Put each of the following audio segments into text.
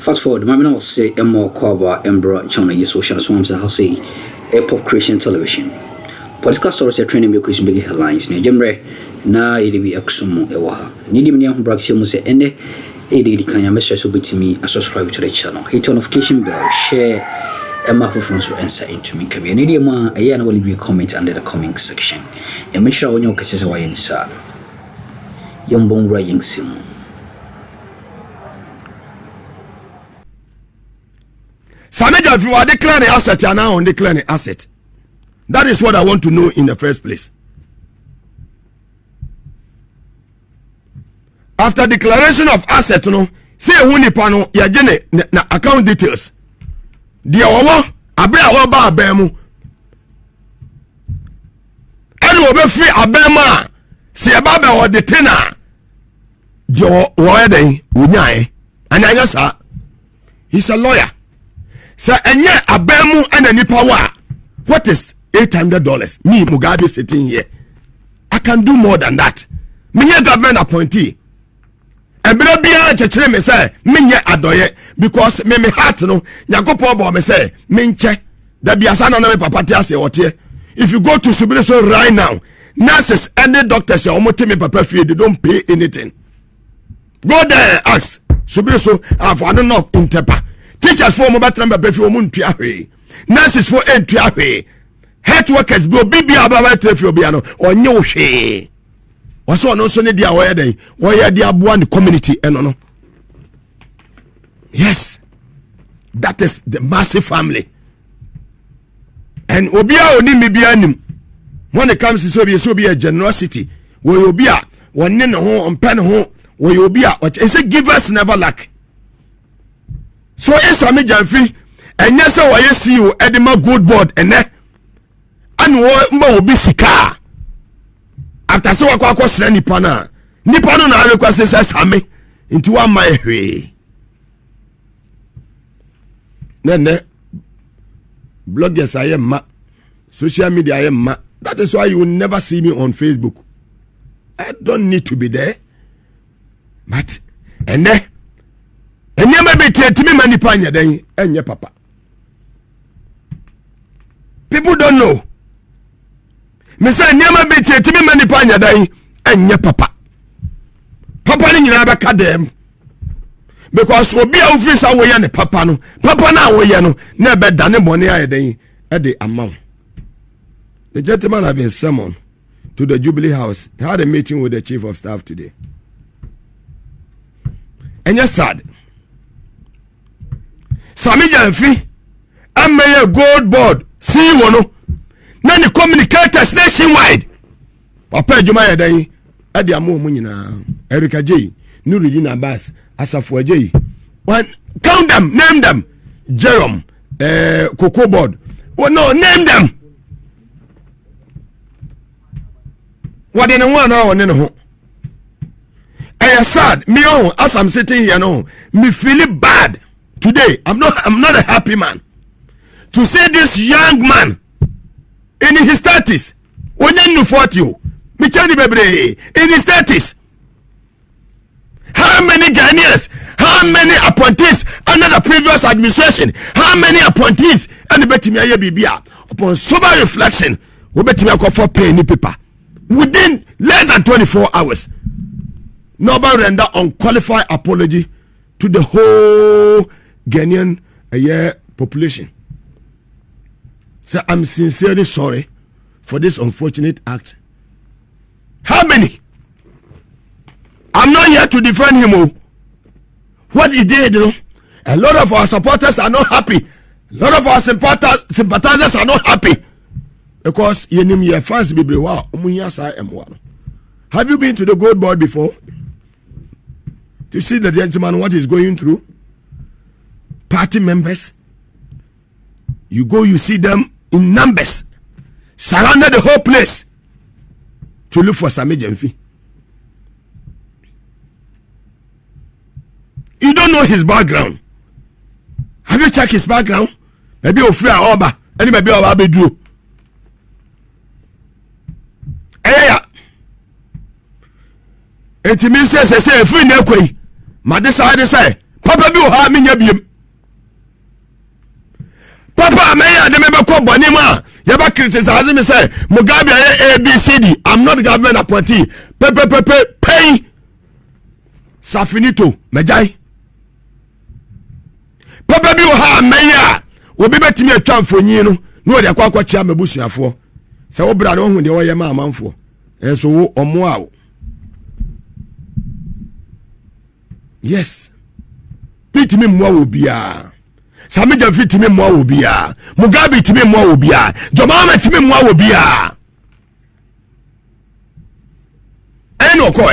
Fast forward, my man will say a more cover and brought channel your social swamps. I'll say a pop creation television. Podcast stories are training me Chris big headlines. Near Jemre, na EDB Akroma Ewaha. Need me on Braxia Muse Ende. AD can message to me a subscribe to the channel. Hit on notification bell, share a map of friends to answer into me. Can be an idiom. I will leave a comment under the comment section. And make sure when your cases are in sir. Young bone writing sim. Sammy Gyamfi, are declaring asset and now on declaring asset? That is what I want to know in the first place. After declaration of asset, no, say who ni pano ya jene na account details. Dia wawa abe awa abemu. Eni obe free abema se ababe o detena. Dia wawa den unyae. Anya sa. He's a lawyer. So enye abemu ena nipa wa. What is $800? Me Mugabe sitting here. I can do more than that. Me government appointee. And be a me say me adoye because me heart no Nyankopon bo me say me nche da bia sa na me papa ti ase ote. If you go to Jubilee right now, nurses and the doctors say omote me papa fee, they don't pay anything. Go there ask Jubilee have I don't know interpa. Teachers for mo better papa fee omo ntua hwe. Nurses for entua hwe. Health workers go bibia aba traffic obia no onye wo hwe. Also no so ne dia wo yeden wo ye dia boa the community no. Yes, that is the massive family. And obia oni me bia nim when it comes to so be a generosity wo obia wonne ne ho ompe ne ho wo obia e say givers never lack. So Sammy Gyamfi enye se wo ye CEO edema good board ene and wo mba obi sika. After so wakwa sra nipa na request say Sammy into one my hwe. Nene bloggers I am ma, social media I am ma. That is why you will never see me on Facebook. I don't need to be there. But ene maybe timi manipa nya den enye papa. People don't know. Me say niam be timi manipa nya dan enye papa. Papa ni nyina beka dem. Because obi a ofisa wo ye ne papa no. Papa na wo ye no na be dane bone ayeden e de amount. The gentleman have been summoned to the Jubilee house. He had a meeting with the chief of staff today. And yes, sad. Sammy Gyamfi, a gold board. See one no. None the communicators nationwide. Papa Jumaya Day, Adi Amu Munina, Erika J, Nuridina Bass, Asafua J. One count them, name them. Jerome, Cocoa Board. Oh no, name them. What in a 1 hour and a I sad, me on as I'm sitting here no, me feeling bad today. I'm not a happy man to see this young man in his 30s. When you 40, me chani bebre in his 30s. How many Ghanaians? How many appointees under the previous administration? How many appointees and the betimia bibia upon sober reflection? We betimia call for pay any paper within less than 24 hours. Nobody render unqualified apology to the whole Ghanaian population. So I'm sincerely sorry for this unfortunate act. How many? I'm not here to defend him. What he did, you know, a lot of our supporters are not happy. A lot of our sympathizers are not happy. Because your fans be wow. Have you been to the gold board before? To see the gentleman what he's going through? Party members. You go, you see them in numbers. Surrounded the whole place to look for Sammy Gyamfi. You don't know his background. Have Have you checked his background? Maybe you free Oba. Any maybe Oba be do. Yeah. Enti mi say free na kwai. Ma decide say papa bi o ha me nya biem. Papa me ya de me be ko boni ma. You ba criticize me say Mugabe ABCD. I'm not government appointee. Pay. Safinito Mejai. Papa bi o ha me ya. Obi betimi atwa mfonyi no. No de akwa chia mabusuafo. Se wo bra no hu de wo ye ma amanfo. Enso wo omo a. Yes. Pitimi mwa wo bia. Sammy Gyamfi timi mwa wo bia. Mugabe timi mwa wo bia. Jomama timi mwa wo bia. Eno ko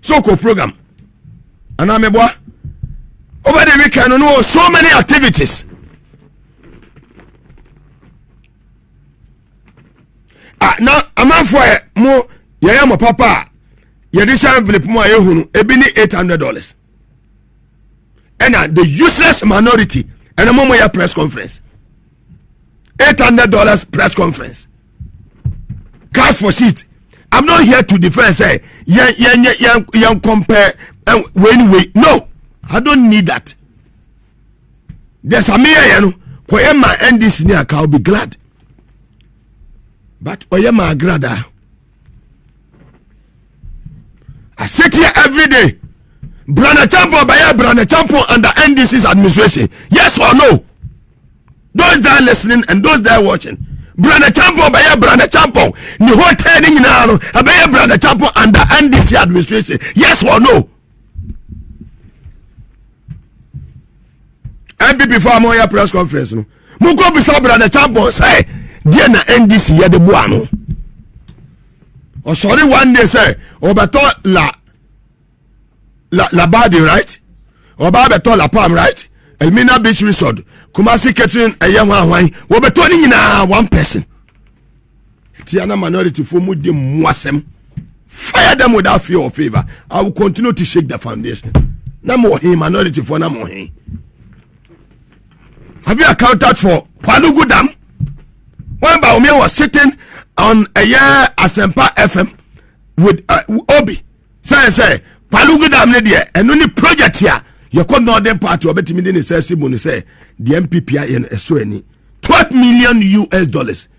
so ko program. Ana meboa. Over the weekend no so many activities. Now amanfo mo yaya mo papa ye de shan envelope mo ayehunu ebi ni $800. And the useless minority and a moment press conference. $800 press conference. Cash for seat. I'm not here to defend say young compare anyway. No, I don't need that. There's a mere my end this near I'll be glad. But oyema agrada. I sit here every day. Brana Champo by Brana Champo under NDC's administration. Yes or no? Those that are listening and those that are watching. Brana Champo by Brana Champo. Ni whole turning now by Brana Champo under NDC administration. Yes or no? MPP for Amoya press conference. No. Muko bisa Brana Champo say. Dear na NDC ya de buano. Oh sorry one day say obeto la body right? Obeto la palm right? Elmina Beach Resort. Kumasi Catherine ayamwa hwan. Obeto ni nyina one person. Tiana minority for mu de mwasem. Fire them without fear or favor. I will continue to shake the foundation. Na mo he minority for na mo he. Have you accounted for Palugu Dam? When Baumia was sitting on a year Asempa FM with Obi, say, Palugu Dam Nedia, and only project here, you could not then part to a better meeting, say, the MPP in Eswani, $12 million US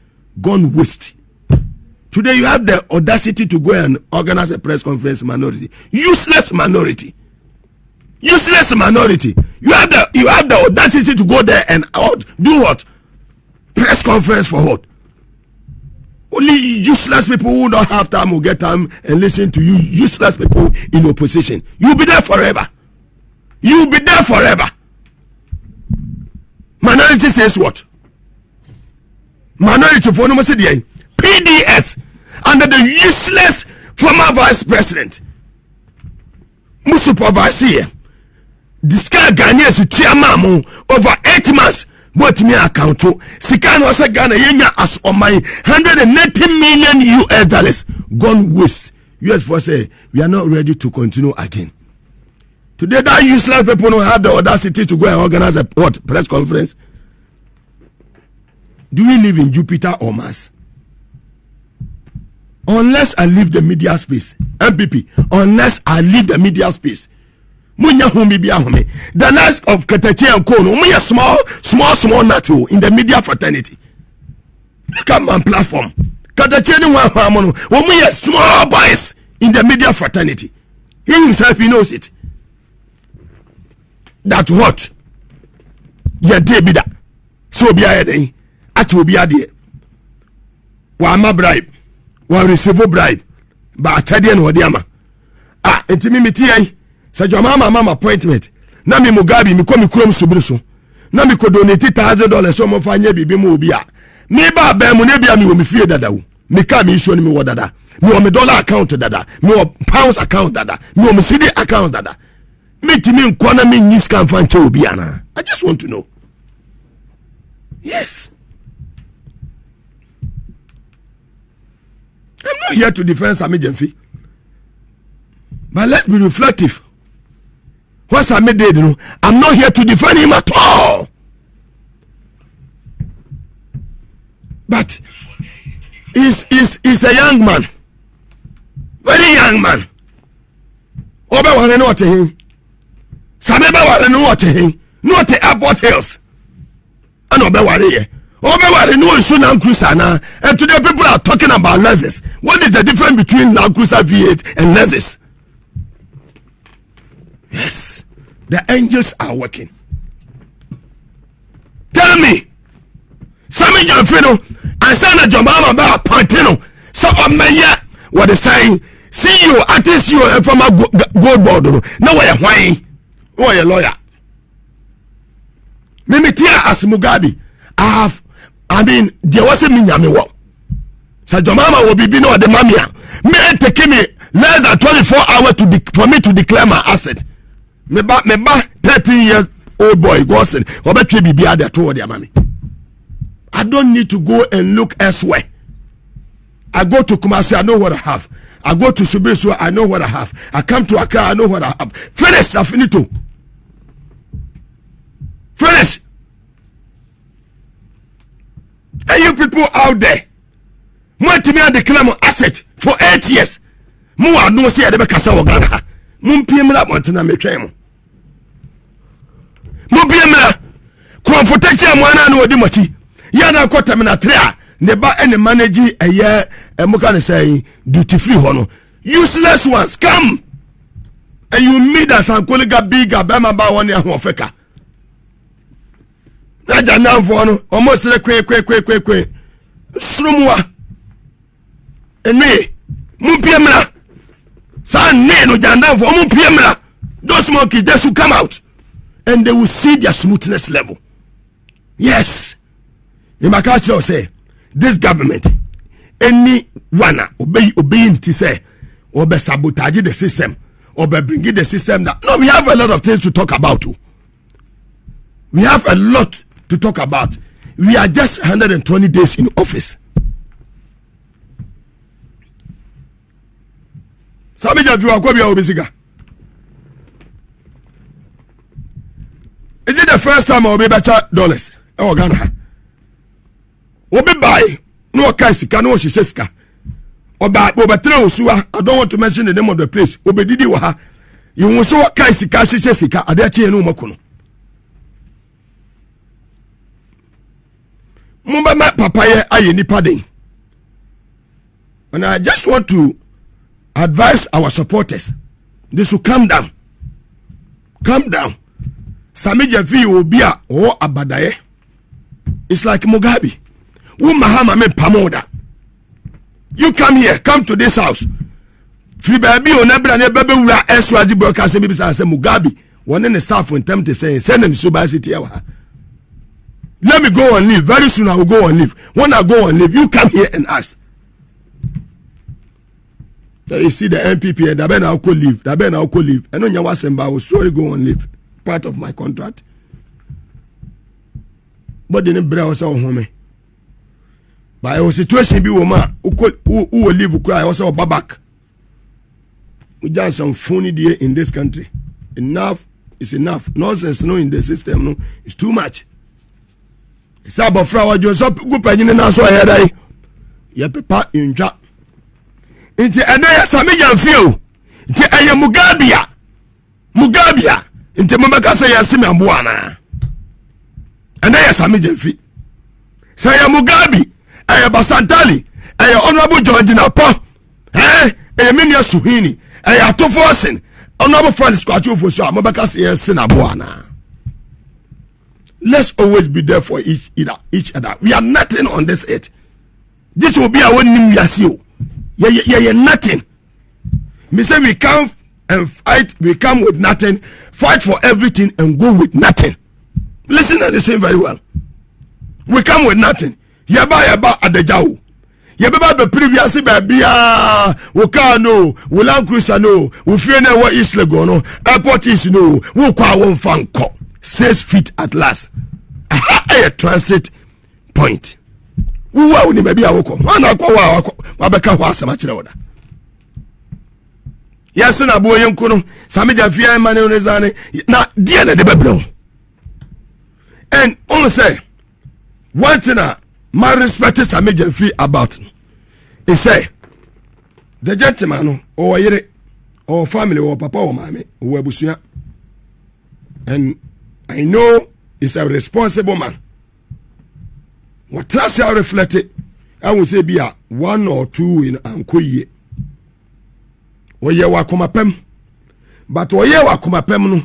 gone waste. Today you have the audacity to go and organize a press conference minority. Useless minority. Useless minority. You have the audacity to go there and do what? Press conference for what? Only useless people who don't have time will get time and listen to you. Useless people in opposition. You'll be there forever. You'll be there forever. Minority says what? Minority for no PDS under the useless former vice president. Musupervise. This guy Ghanaians to over 8 months. But me account to Sikan was a Ghana yenya as on my $190 million US gone waste. US for say we are not ready to continue again. Today that useless people don't have the audacity to go and organize a press conference. Do we live in Jupiter or Mars? Unless I leave the media space, MPP, unless I leave the media space. The last of Katachi and Kono, we are small NATO in the media fraternity. Look at my platform. Katachi and we are small boys in the media fraternity. He himself, he knows it. That what? Yeah, David. So be a day. At will be a day. Wama bribe. Wa receive bribe. But Tadian Wadiama. Intimimity. Said your mama appointment. Na mi Mugabe mi komi krom subiriso. Na mi ko donate $1,000 so mo fanye bibi mu obia. Mi ba ba mu ne bia mi wo mi fie dada wo. Mi ka mi iso ni mi wo dada. Mi wo mi dollar account dada. Mi wo pounds account dada. Mi wo mi cedi account dada. Mi timi nko na mi nyi scan fan che obia na. I just want to know. Yes. I'm not here to defend Sammy Gyamfi. But let's be reflective. what Sammy did, I'm not here to defend him at all. But he's a young man. Very young man. Obe wale no te him. Sammy be wale no te him. No te Airport Hills. And obe wale ye. Obe wale no isu Land Cruiser na. And today people are talking about Lexus. What is the difference between Land Cruiser V8 and Lexus? Yes. The angels are working. Tell me. Sammy Gyamfi no. And Sana Jomama ba Appointee. So Omaya. What they saying? See you, artist you from a gold board. No way, why? Oh, a lawyer. Mimitia as Mugabe. There was a minyami wo. So Jomama will be no the mamia. Me take me less than 24 hours for me to declare my asset. Me ba 13 years old boy gosin. Obetwe bibia there toward their mommy. I don't need to go and look elsewhere. I go to Kumasi, I know what I have. I go to Subisu, I know what I have. I come to Accra, I know what I have. Finish, I finish too. Finish. And you people out there, want to me and declare my asset for 8 years. More no see the Bekasa Ogana. Mumpimla Montana Mekemo. Mumpimla. Confrontation Mwana no Dimoti. Yana Kotamina Tria. Neba any manage a year and Mokane say duty free hono. Useless ones come and you meet that Ankoliga big Abama ba 1 year Hofeka. Naja now for no almost like quick. Srumwa and me Mumpiamla San no Janda for Mumpiamla. Those monkeys they should come out and they will see their smoothness level. Yes. The Makacho say this government, anyone obeying to say, or be sabotage the system, or be bringing the system down. No, we have a lot of things to talk about too. We have a lot to talk about. We are just 120 days in office. Sammy Gyamfi Akwabia Obisiga. Is it the first time I'll be better dollars? Oh, Ghana. Obi buy no Kesi can no shiseska. Oba Osuwa. I don't want to mention the name of the place. Obi Didi Waha. You will so Kesi Kashiseka. Adechi no Makuno. Mumba ma papaya aye nipa den. And I just want to advise our supporters. They should calm down. Calm down. Sammy Gyamfi will be a or abadaye. It's like Mugabe. Mahama me pamoda. You come here, come to this house. Free baby on every and baby we are Eswazi broadcast and say Mugabe. One in the staff when them to say send them to Subacity. Let me go and leave. Very soon I will go and leave. When I go and leave, you come here and ask. So you see the MPP that ben I could leave. That ben I could leave. I know you was I will sorry go and leave. Part of my contract. But the name was our home. But I was a situation be woman who will live who cry also back. We done some funny day in this country. Enough is enough. Nonsense no in the system no. It's too much. It's about flower just up good penny na so here dai. Ya pepa intwa. Nti ena Sammy Gyamfi. Nti aye Mugabia. Nti mama say ya simi ambo ana. Ena Sammy Gyamfi. Say ya Mugabe. Aye Basantali. Aye Honorable George Napo. Aye Minia Suhini. Aye Atofosin. Honorable Francis Kwachu for so mama say ya simi ambo ana. Let's always be there for each other. We are nothing on this earth. This will be our new year. Yeah, nothing. Me say we come and fight. We come with nothing. Fight for everything and go with nothing. Listen and listen very well. We come with nothing. Yaba adejao. Yaba be previously baby Wokano, Land Cruiser no, we fear na what is lego no, Appointee no, we kwa won fanko. 6 feet at last. A transit point. Who are we maybe a woko? One akwa wabeka wa sama chira oda. Yes, na boy yenkuno. Sammy Gyamfi mane onezane. Na dia na de bebro. And on say one thing my respect is Sammy Gyamfi about. He say the gentleman or yere or family or papa or mommy or abusuya. And I know he's a responsible man. What else I reflected, I will say be a 1 or 2 in Ankoye. Oye wa komapem. But oye wa komapem no.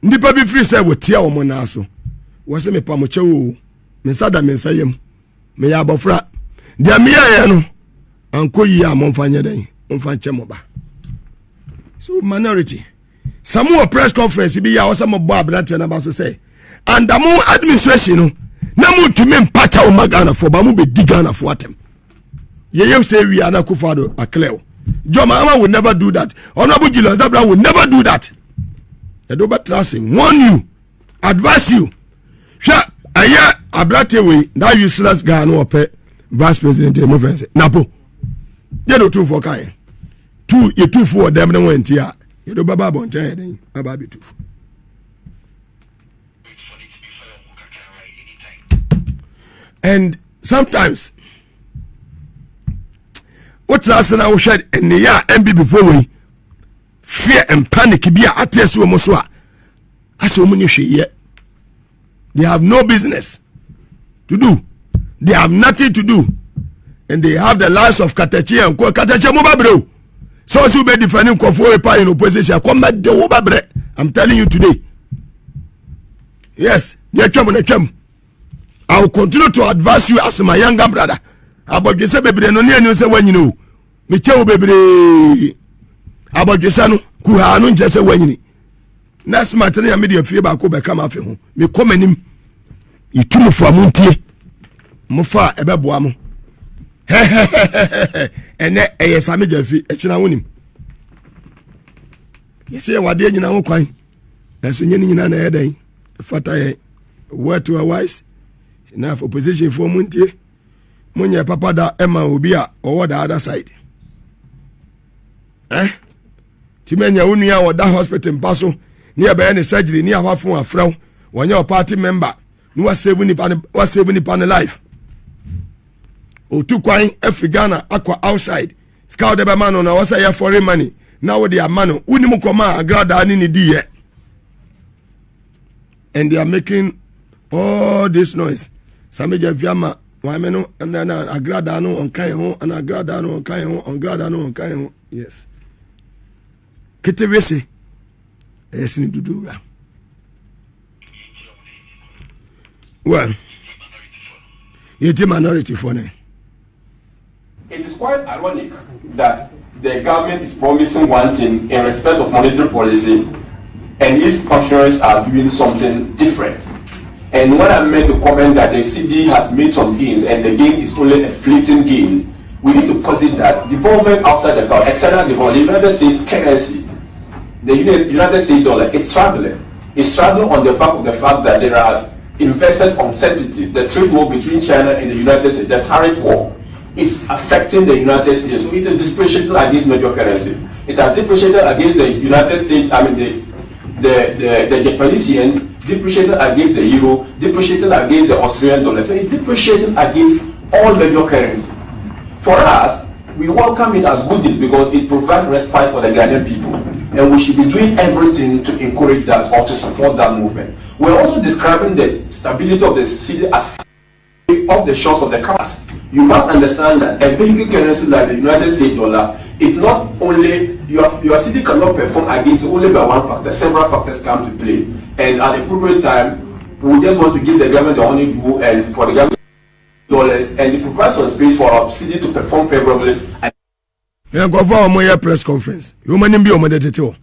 Nipa bi free say wotia wo na so. Wo se me pamoche wo. Me sada me nsayem. Me ya abofra. Dia me ya no. Ankoyi a monfanye den. Monfanche mo ba. So minority. Some press conference bi ya wo se mo bo abrante na ba so say. And amu administration no. Na mu tumi mpacha wo magana for ba mu be digana for atem. Ye say we are na kufado akleo. Break-Mahama will never do that. Honorable Julius Dabra will never do that. I do but trusting, warn you, advise you. Sure, I hear Abrate way that useless guy no pay vice president movement. Napo. You do 2 for Kai. 2 you 2 for them no went here. You do baba bon chain baba be 2. And sometimes what's that now shed and the year MB before we fear and panic be a attesu moswa as many yet. They have no business to do. They have nothing to do. And they have the lives of Katachi and Katachi Mobabro. So you be defending Kofu in opposition. Come back the Wobabre. I'm telling you today. Yes, I will continue to advise you as my younger brother. About you say bebre no near you say when you know. Me chew bebre. About you say no kuha no nche say when you. Next matter na media fie ba ko be come afi ho. Me come anim. Itumu fo amuntie. Mo fa ebeboa mo. Ene eye Sammy Gyamfi e china wonim. Yesi e wade nyina ho kwan. Eso nyeni nyina na edan. Fata ye word to a wise. Enough opposition for muntie. Munya papa da Emma Obia or the other side. Timenya unia or that hospital in Paso near by any surgery near half from a frown when your party member no was saving the life. O two coin Africana aqua outside. Scout the man on our say foreign money. Now they are mano. Unimukoma agrada ni di yet. And they are making all this noise. Sammy Gyamfi Wameno and then agradano on Kayo and agradano on Kayo on gradano on Kayo. Yes. Kitty yes, need to do that. Well, it's a minority for me. It is quite ironic that the government is promising one thing in respect of monetary policy, and its functionaries are doing something different. And when I made the comment that the cedi has made some gains and the gain is only a fleeting gain, we need to posit that development outside the cloud, external development, the United States currency, the United States dollar is struggling. It's struggling on the back of the fact that there are investors' uncertainty. The trade war between China and the United States, the tariff war, is affecting the United States. So it is depreciating against major currency. It has depreciated against the United States, the Japanese yen, depreciated against the euro, depreciated against the Australian dollar. So it's depreciating against all major currencies. For us, we welcome it as good news because it provides respite for the Ghanaian people. And we should be doing everything to encourage that or to support that movement. We're also describing the stability of the cedi as off the shores of the cards. You must understand that a big currency like the United States dollar is not only your city cannot perform against only by one factor. Several factors come to play, and at the appropriate time, we just want to give the government the only do and for the government dollars and it provides some space for our city to perform favorably. Go for a press conference. You may be on the detail.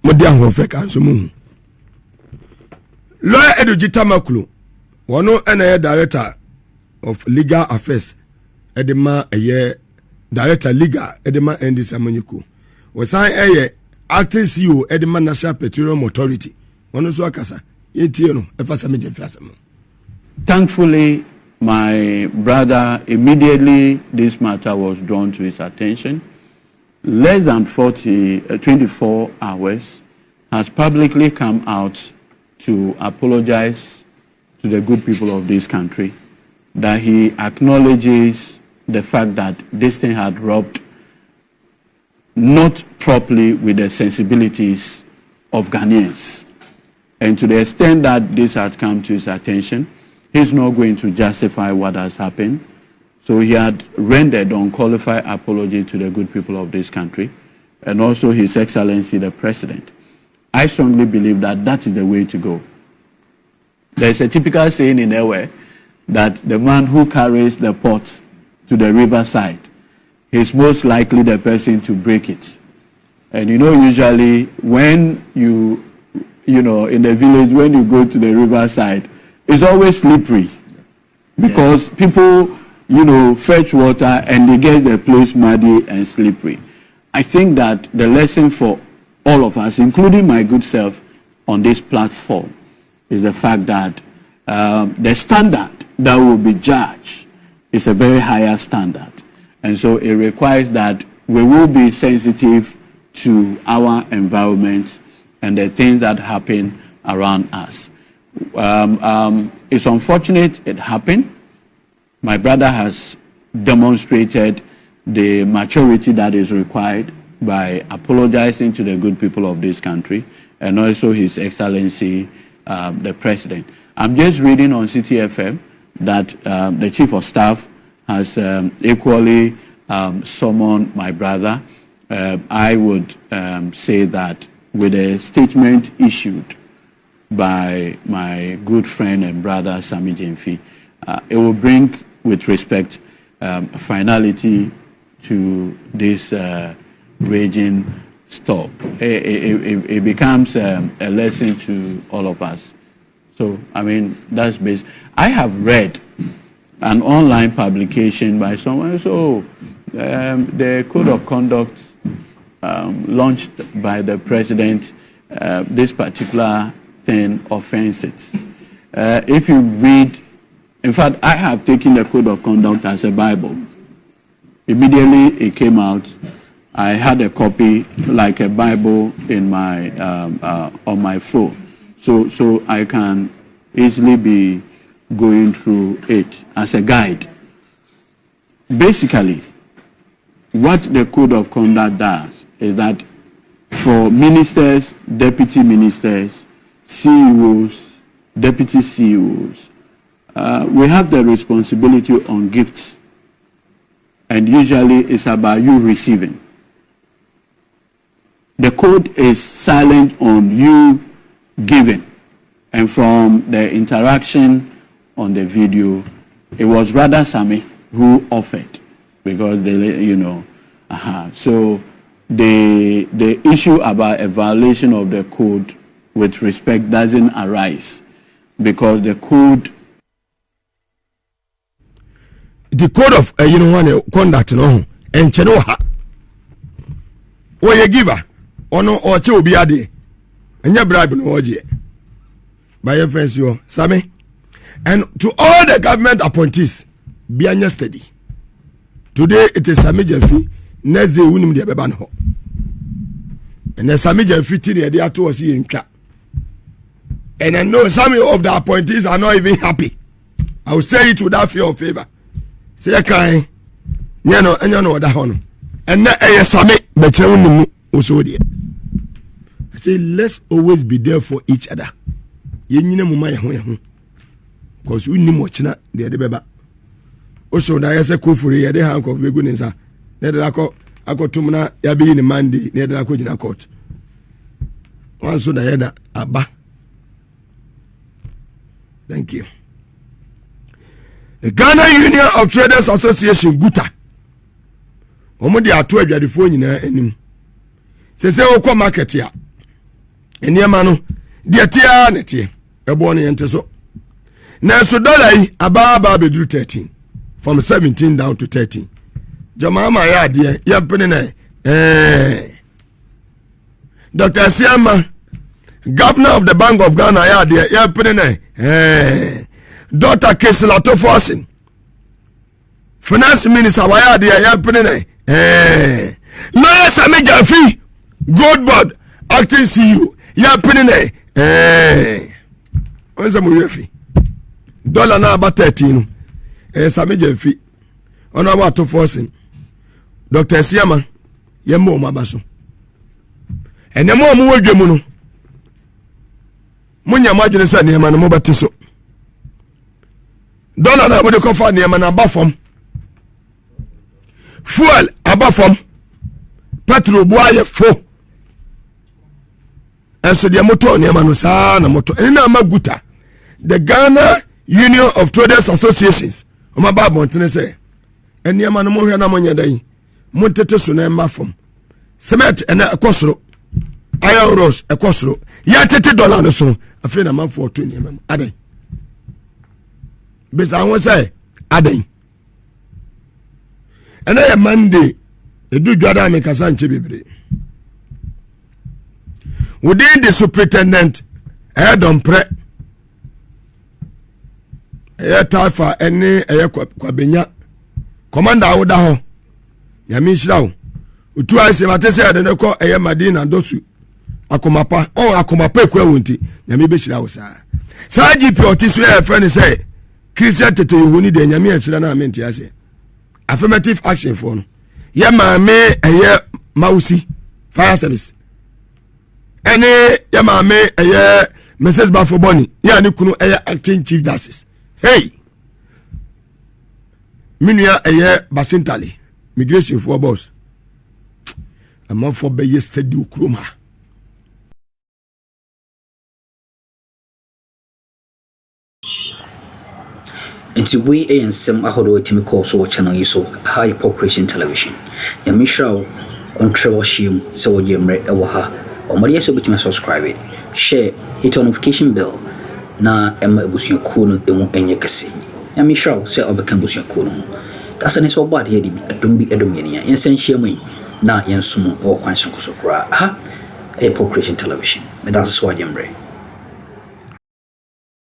Modian Hofek and Sumu. Lawyer Edugita Makulu, one director of legal affairs, Edema a year director legal, Edema and this Amoniku. Was I acting CEO, Edema National Petroleum Authority. One of Swakasa, Yetiano, Efasami Jefasam. Thankfully, my brother, immediately this matter was drawn to his attention. less than 24 hours, has publicly come out to apologize to the good people of this country, that he acknowledges the fact that this thing had rubbed not properly with the sensibilities of Ghanaians. And to the extent that this had come to his attention, he's not going to justify what has happened. So he had rendered unqualified apology to the good people of this country, and also His Excellency the President. I strongly believe that that is the way to go. There's a typical saying in Ewe that the man who carries the pot to the riverside is most likely the person to break it. And usually when you in the village, when you go to the riverside, it's always slippery because people, fetch water and they get the place muddy and slippery. I think that the lesson for all of us, including my good self on this platform, is the fact that the standard that will be judged is a very higher standard. And so it requires that we will be sensitive to our environment and the things that happen around us. It's unfortunate it happened. My brother has demonstrated the maturity that is required by apologizing to the good people of this country, and also His Excellency the President. I'm just reading on CTFM that the Chief of Staff has equally summoned my brother. I would say that with a statement issued by my good friend and brother Sammy Gyamfi, it will bring, with respect, finality to this raging stop. It becomes a lesson to all of us. So, that's basic. I have read an online publication by someone, the Code of Conduct launched by the President, this particular thing offenses. If you read, in fact, I have taken the Code of Conduct as a Bible. Immediately it came out, I had a copy like a Bible in my on my phone, so I can easily be going through it as a guide. Basically, what the Code of Conduct does is that for ministers, deputy ministers, CEOs, deputy CEOs, we have the responsibility on gifts, and usually it's about you receiving. The code is silent on you giving, and from the interaction on the video, it was rather Sammy who offered, because so the issue about a violation of the code with respect doesn't arise, because the code of conduct and chenoha or you giver or che obi ade enya bribe no oje by your friends you Sammy, and to all the government appointees be anya steady. Today it is Sammy Gyamfi, next day unim de beba no, and the Sammy Gyamfi ti de ato osi entwa. And I know some of the appointees are not even happy. I will say it without fear or favor. Say kai nyano oda hono and na Sammy betre unim also there. I say let's always be there for each other. Yenyina muma yeho because we nim ochina de beba. Also na yese kofuri ye de hank of begu nsa. Na de akotumna ya be ni Monday na de akogina court. One so na yeda aba. Thank you. The Ghana Union of Traders Association GUTA. Omo de ato adwadefo nyina anim. Sese okọ market ya. Eniema no de tia na tie. Ebo no yente so. Na so dollar yi aba bedru 13 from 17 down to 13. Jamama ya de ya pene na Dr. Siama, Governor of the Bank of Ghana ya de ya pene na Dr. Kesi Forcing, Finance Minister wa ya de ya pene na lawyer Sammy Gyamfi gold board acting CEO ya pinne onse mo yefi dollar na about 13 Sammy Gyamfi ono about to forcing Dr. Siama yemmo mabaso enemo mo wadwemu no munya madwene sa ne ma no mobatiso dollar na bode kofa ne ma na bafom fuel abafom petrol boaye fo enso de moto ne ma no sa na moto ena ma GUTA the Ghana Union of Traders Associations o ma ba bontene se enia ma no mo hwe na mo nya dan mo tete so na ma fom cement ena ekosoro iron rods ekosoro ya tete dollar no so afi na ma for 20 mm adan bisa won say adan ena ya Monday edu dwada me kasa nche bebre within the superintendent Don Pre Taifa ene kwabenya commander awoda ho nyame nhirawo utu aise matese ade ne ko Madina Dosu akomapa akomapa ekura wonti nyame behira wo saa GP otiso ya friend say Christian tete yuhuni de nyame ahira na amenti ase affirmative action for no ya maame Mausi fire service ene ya maame Mrs. Bafoboni ya ni kunu acting chief justice hey minua Basintali migration for boss am for be yesterday Akroma Nti we ensem ahodo etimi call so channel yi so high population television ya mishraw on trewashim so wo yemre ewo ha o mari yeso bitime subscribe share hit on notification bell na emma ebusuakuo no emu enye kese ya mishraw se obeka ebusuakuo no that's an so bad here di adom bi edom yenia ensan hyiamu na yensumo o kwan so kra ha a population television me that's so yemre